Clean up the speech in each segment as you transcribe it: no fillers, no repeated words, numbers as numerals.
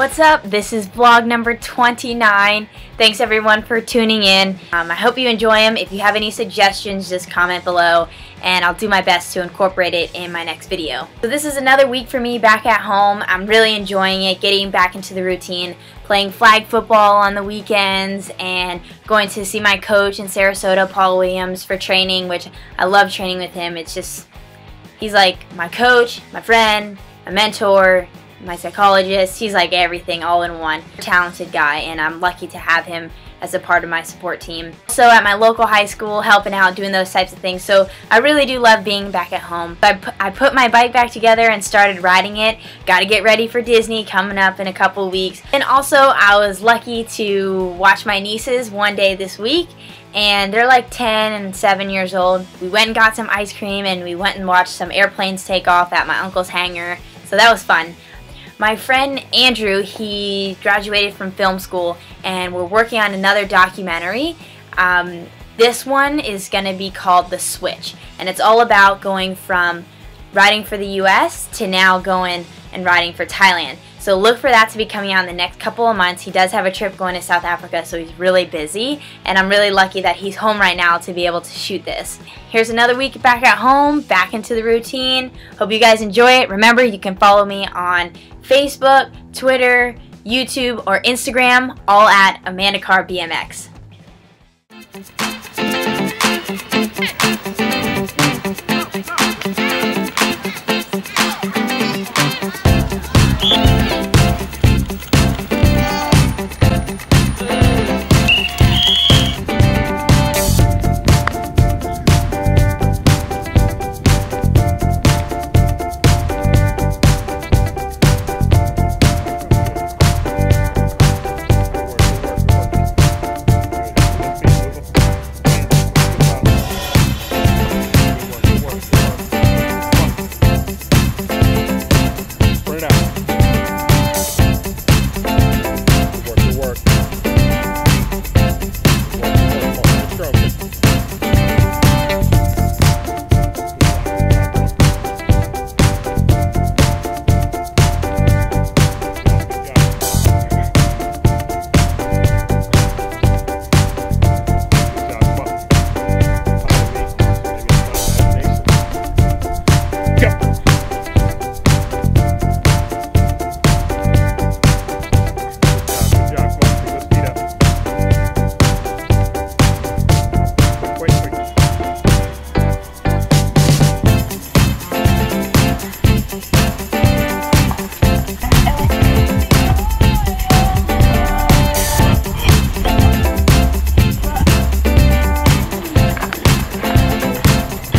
what's up? This is vlog number 29. Thanks everyone for tuning in. I hope you enjoy them. If you have any suggestions, just comment below and I'll do my best to incorporate it in my next video. So this is another week for me back at home. I'm really enjoying it, getting back into the routine, playing flag football on the weekends and going to see my coach in Sarasota, Paul Williams, for training, which I love training with him. It's just, he's like my coach, my friend, my mentor, my psychologist. He's like everything all in one. Talented guy, and I'm lucky to have him as a part of my support team. So at my local high school, helping out, doing those types of things. So I really do love being back at home. I put my bike back together and started riding it. Got to get ready for Disney coming up in a couple weeks. And also I was lucky to watch my nieces one day this week, and they're like 10 and 7 years old. We went and got some ice cream and we went and watched some airplanes take off at my uncle's hangar. So that was fun. My friend Andrew, he graduated from film school and we're working on another documentary. This one is going to be called The Switch, and it's all about going from riding for the US to now going and riding for Thailand. So look for that to be coming out in the next couple of months. He does have a trip going to South Africa, so he's really busy, and I'm really lucky that he's home right now to be able to shoot this. Here's another week back at home, back into the routine. Hope you guys enjoy it. Remember, you can follow me on Facebook, Twitter, YouTube, or Instagram, all at Amanda Carr BMX.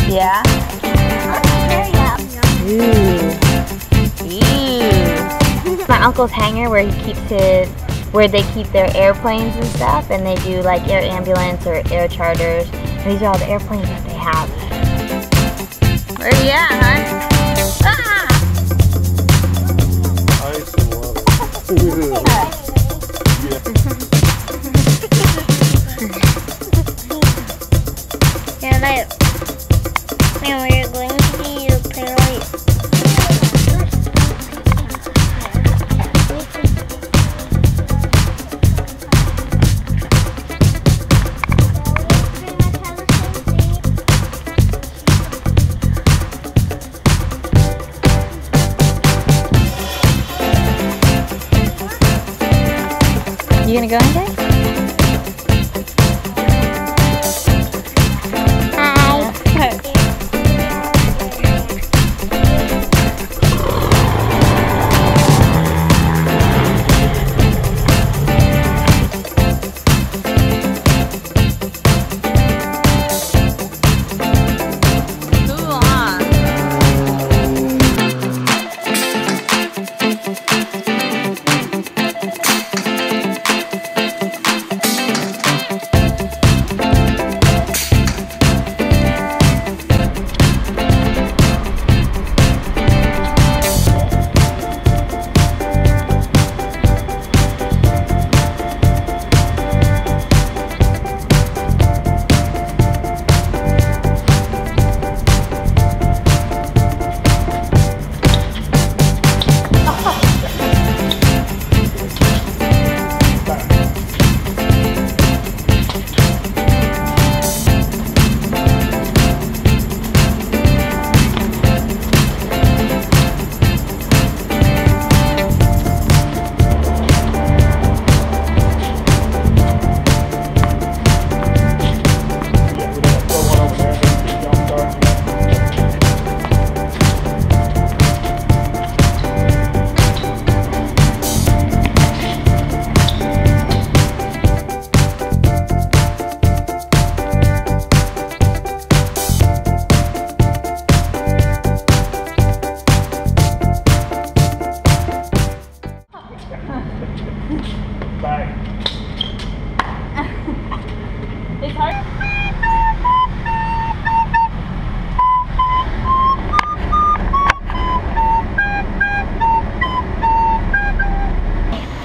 Yeah. My uncle's hangar, where he keeps it, where they keep their airplanes and stuff, and they do like air ambulance or air charters. And these are all the airplanes that they have. Where are you at, hon? Ah! I love it. And we're going to be the parade. You gonna go in there?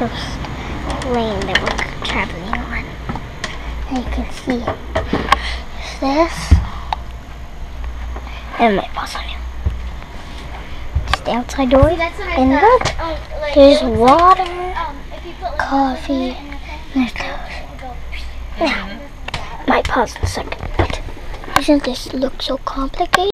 first lane that we're traveling on. And you can see this. And my boss on you. Just the outside door. And look, there's water, coffee, and there's toast. Now, might pause in a second. Doesn't this look so complicated?